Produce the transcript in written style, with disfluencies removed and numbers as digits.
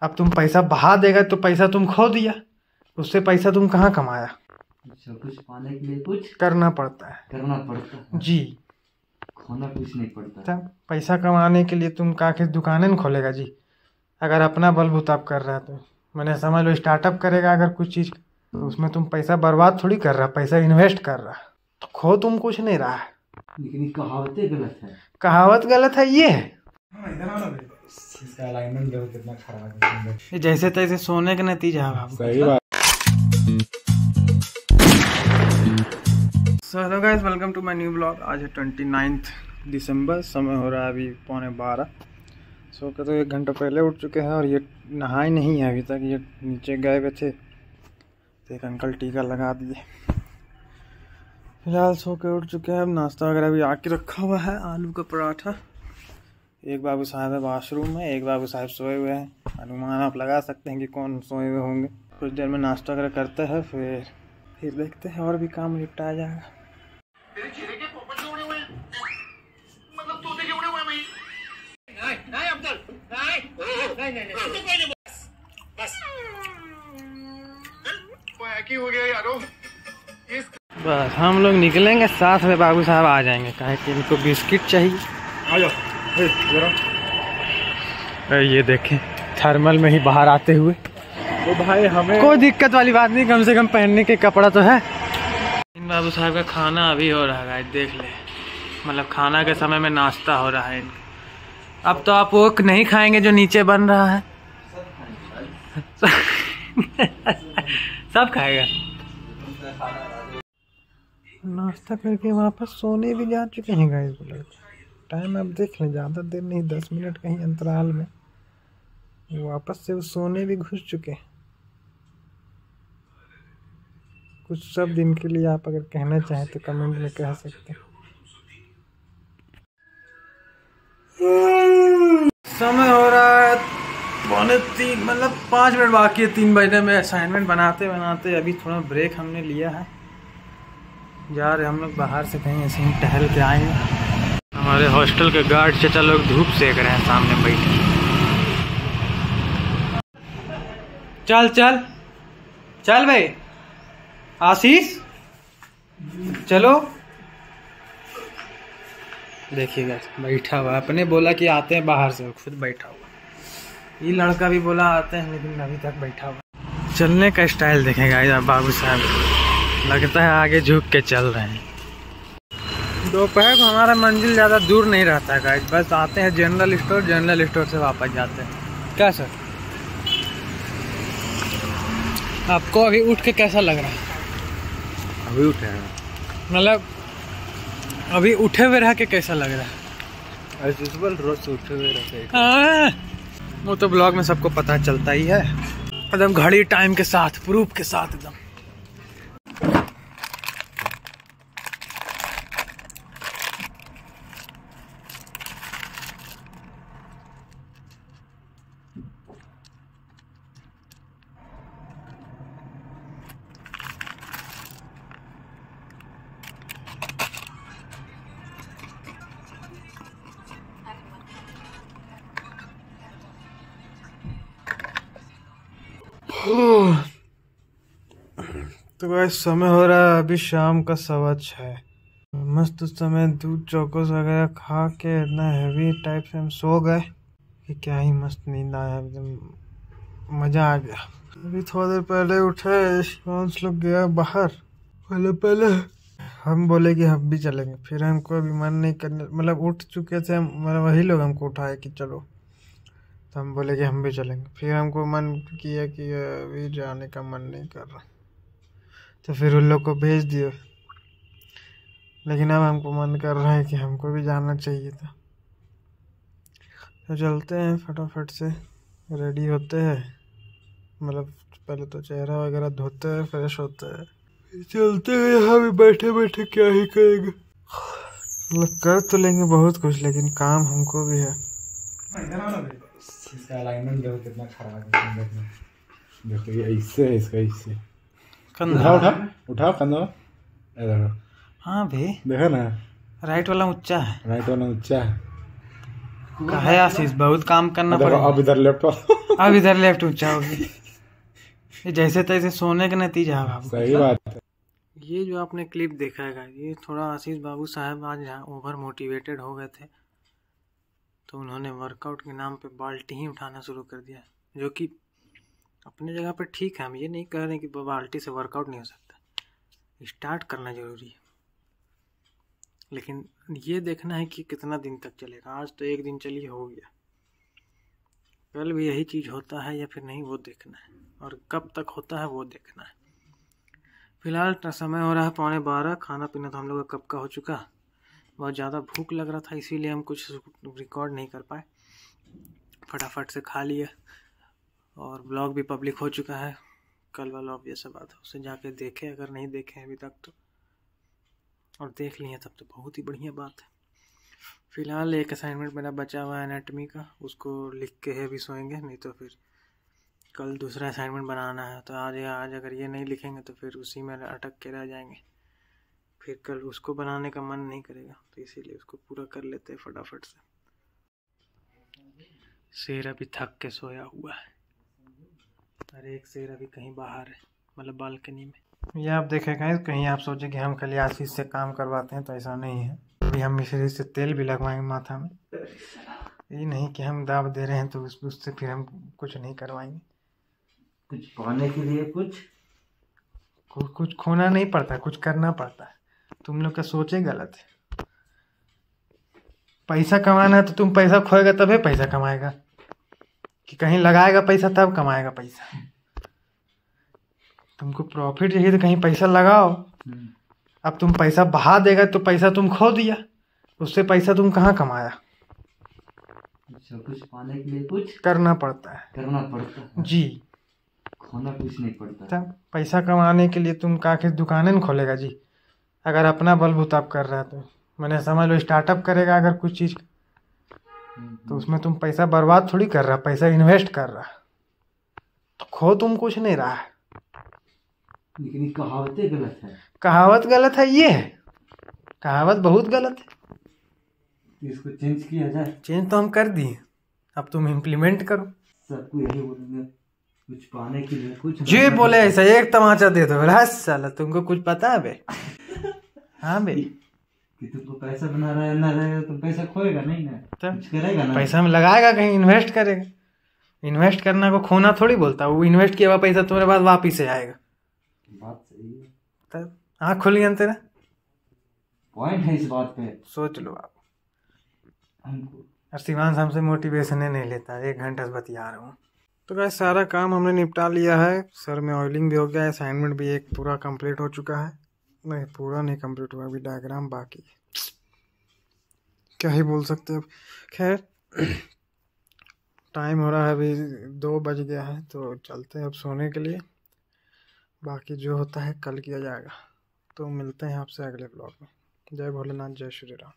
अब तुम पैसा बहा देगा तो पैसा तुम खो दिया, उससे पैसा तुम कहाँ कमाया। अच्छा, कुछ पाने के लिए कुछ करना पड़ता है जी, खोना कुछ नहीं पड़ता। तब पैसा कमाने के लिए तुम का दुकानें न खोलेगा जी। अगर अपना बलबूताब कर रहा है तो मैंने समझ लो स्टार्टअप करेगा अगर कुछ चीज़, तो उसमें तुम पैसा बर्बाद थोड़ी कर रहा, पैसा इन्वेस्ट कर रहा, तो खो तुम कुछ नहीं रहा है। लेकिन कहावतें गलत है। कहावत गलत है ये है। इसका अलाइनमेंट देखो कितना खराब है। ये जैसे तैसे सोने का नतीजा है बाबू। सही बात। So hello guys, welcome to my new blog. आज है 29 दिसंबर, समय हो रहा है अभी 11:15। सो के तो 1 घंटा पहले उठ चुके हैं और ये नहाए नहीं है अभी तक। ये नीचे गए हुए थे तो एक अंकल टीका लगा दिए। फिलहाल सो के उठ चुके हैं। अब नाश्ता वगैरह भी आके रखा हुआ है, आलू का पराठा। एक बाबू साहब है वॉशरूम में, एक बाबू साहब सोए हुए हैं। अनुमान आप लगा सकते हैं कि कौन सोए हुए होंगे। कुछ देर में नाश्ता वगैरह करते हैं, फिर देखते हैं और भी काम निपटाया जाएगा। बस हम लोग निकलेंगे, साथ में बाबू साहब आ जाएंगे, कहे कि इनको बिस्किट चाहिए। आ जाओ। ये देखें थर्मल में ही बाहर आते हुए। तो भाई हमें कोई दिक्कत वाली बात नहीं, कम से कम पहनने के कपड़ा तो है। इन बाबू साहब का खाना अभी हो रहा है, देख ले। मतलब खाना के समय में नाश्ता हो रहा है इनका। अब तो आप वो नहीं खाएंगे जो नीचे बन रहा है। सब खाएगा। नाश्ता करके वापस सोने भी जा चुके हैं गाइस। बोले टाइम अब देख लें, ज़्यादा देर नहीं, 10 मिनट कहीं अंतराल में वापस से वो सोने भी घुस चुके हैं। कुछ सब दिन के लिए आप अगर कहना चाहें तो कमेंट में कह सकते हैं। समय हो रहा है 2:45, मतलब 5 मिनट बाकी है 3 बजने में। असाइनमेंट बनाते बनाते अभी थोड़ा ब्रेक हमने लिया है। जा रहे हम लोग बाहर से कहीं ऐसे ही टहल के आएंगे। हमारे हॉस्टल के गार्ड चाचा लोग धूप सेक रहे हैं सामने बैठे। चल चल चल भाई आशीष, चलो। देखिएगा बैठा हुआ, अपने बोला कि आते हैं बाहर से, खुद बैठा हुआ। ये लड़का भी बोला आते हैं, लेकिन अभी तक बैठा हुआ। चलने का स्टाइल देखेगा बाबू साहब, लगता है आगे झुक के चल रहे हैं। दोपहर को हमारा मंजिल ज़्यादा दूर नहीं रहता है गाइस, बस आते हैं जनरल स्टोर से वापस जाते हैं। क्या सर, आपको अभी उठ के कैसा लग रहा है? अभी उठे हैं, मतलब अभी उठे हुए रह के कैसा लग रहा है? एज यूजुअल रोज से उठे हुए रहते हैं। वो तो ब्लॉग में सबको पता चलता ही है, एकदम घड़ी टाइम के साथ, प्रूफ के साथ एकदम। तो गाइस समय हो रहा है अभी शाम का 6:15। मस्त समय दूध चौकोस वगैरह खा के इतना हैवी टाइप से हम सो गए कि क्या ही मस्त नींद आया, एकदम मज़ा आ गया। अभी थोड़ी देर पहले उठे, शिवांश लोग गया बाहर। पहले हम बोले कि हम भी चलेंगे, फिर हमको अभी मन नहीं करने, मतलब उठ चुके थे हम, मतलब वही लोग हमको उठाए कि चलो, तो हम बोले कि हम भी चलेंगे। फिर हमको मन किया कि अभी जाने का मन नहीं कर रहा, तो फिर उन लोग को भेज दिए। लेकिन अब हमको मन कर रहा है कि हमको भी जाना चाहिए था, तो चलते हैं। फटाफट से रेडी होते हैं, मतलब पहले तो चेहरा वगैरह धोते हैं, फ्रेश होते हैं, चलते हैं। यहाँ भी बैठे बैठे क्या ही करेंगे, मतलब कर तो लेंगे बहुत कुछ, लेकिन काम हमको भी है। इसका अलाइनमेंट देखो कितना खराब है। देखो ये ऐसे है, इसका ऐसे उठा कंधा। हाँ भाई देखा ना, राइट वाला ऊंचा है, राइट वाला ऊंचा है। काहे आशीष, बहुत काम करना पड़ेगा। अब इधर लेफ्ट वाला अब इधर लेफ्ट उठ जाओगे। ये जैसे तैसे सोने का नतीजा है बाबू। सही बात है। ये जो आपने क्लिप देखा है, ये थोड़ा आशीष बाबू साहब आज यहाँ ओवर मोटिवेटेड हो गए थे, तो उन्होंने वर्कआउट के नाम पे बाल्टी ही उठाना शुरू कर दिया, जो कि अपने जगह पर ठीक है। हम ये नहीं कह रहे कि बाल्टी से वर्कआउट नहीं हो सकता, स्टार्ट करना ज़रूरी है, लेकिन ये देखना है कि कितना दिन तक चलेगा। आज तो एक दिन चलिए हो गया, कल भी यही चीज़ होता है या फिर नहीं, वो देखना है, और कब तक होता है वो देखना है। फिलहाल समय हो रहा है 11:15। खाना पीना तो हम लोग का कब का हो चुका। बहुत ज़्यादा भूख लग रहा था, इसीलिए हम कुछ रिकॉर्ड नहीं कर पाए, फटाफट से खा लिए। और ब्लॉग भी पब्लिक हो चुका है, कल वाला ऑब्वियस बात है, उसे जाके देखें अगर नहीं देखे अभी तक तो, और देख लिए तब तो बहुत ही बढ़िया बात है। फिलहाल एक असाइनमेंट मेरा बचा हुआ है एनाटॉमी का, उसको लिख के है भी सोएंगे, नहीं तो फिर कल दूसरा असाइनमेंट बनाना है। तो आज अगर ये नहीं लिखेंगे तो फिर उसी में अटक के रह जाएंगे, फिर कल उसको बनाने का मन नहीं करेगा, तो इसीलिए उसको पूरा कर लेते हैं फटाफट से। शेर अभी थक के सोया हुआ है, अरे एक शेर अभी कहीं बाहर है, मतलब बालकनी में। ये आप देखेगा, कहीं आप सोचे कि हम कल आशीष से काम करवाते हैं, तो ऐसा नहीं है। अभी हम मिश्री से तेल भी लगवाएंगे माथा में, ये नहीं कि हम दाव दे रहे हैं तो उससे फिर हम कुछ नहीं करवाएंगे। कुछ पाने के लिए कुछ खोना नहीं पड़ता, कुछ करना पड़ता है। तुम लोग का सोचे गलत है। पैसा कमाना है तो तुम पैसा खोएगा तभी पैसा कमाएगा, कि कहीं लगाएगा पैसा तब कमाएगा पैसा। तुमको प्रॉफिट चाहिए तो कहीं पैसा लगाओ। अब तुम पैसा बहा देगा तो पैसा तुम खो दिया, उससे पैसा तुम कहाँ कमाया। अच्छा, कुछ पाने के लिए कुछ करना पड़ता है जी, खोना कुछ नहीं पड़ता। तब पैसा कमाने के लिए तुम का दुकानें न खोलेगा जी। अगर अपना बलबूताब कर रहा है तो मैंने समझ लो स्टार्टअप करेगा अगर कुछ चीज़, तो उसमें तुम पैसा बर्बाद थोड़ी कर रहा, पैसा इन्वेस्ट कर रहा, तो खो तुम कुछ नहीं रहा है। लेकिन कहावतें गलत है। कहावत गलत है, ये है कहावत बहुत गलत है। इसको चेंज किया जाए। चेंज तो हम कर दिए, अब तुम इम्प्लीमेंट करो। सबको यही बोलेंगे, कुछ पाने के लिए कुछ। जी बोले ऐसा एक तमाचा दे दो, बोला साला तुमको कुछ पता है बे। हाँ बे, कि तुमको पैसा बना रहा है ना रहेगा तो पैसा खोएगा नहीं ना, कुछ करेगा ना, पैसा में लगाएगा कहीं इन्वेस्ट करेगा। इन्वेस्ट करना को खोना थोड़ी बोलता, वो इन्वेस्ट किया हुआ पैसा तुम्हारे पास वापिस से आएगा। बात सही है। तब आँख खुल गया तेरा, पॉइंट है इस बात पे, सोच लो आप। हमको और शिवांश हमसे मोटिवेशन नहीं लेता, 1 घंटा से बतिया रहा हूँ। तो गाइस सारा काम हमने निपटा लिया है, सर में ऑयलिंग भी हो गया है, असाइनमेंट भी एक पूरा कंप्लीट हो चुका है। नहीं पूरा नहीं कंप्लीट हुआ, अभी डायग्राम बाकी, क्या ही बोल सकते हैं अब। खैर टाइम हो रहा है अभी 2 बज गया है, तो चलते हैं अब सोने के लिए। बाकी जो होता है कल किया जाएगा। तो मिलते हैं आपसे अगले ब्लॉग में। जय भोलेनाथ, जय श्री राम।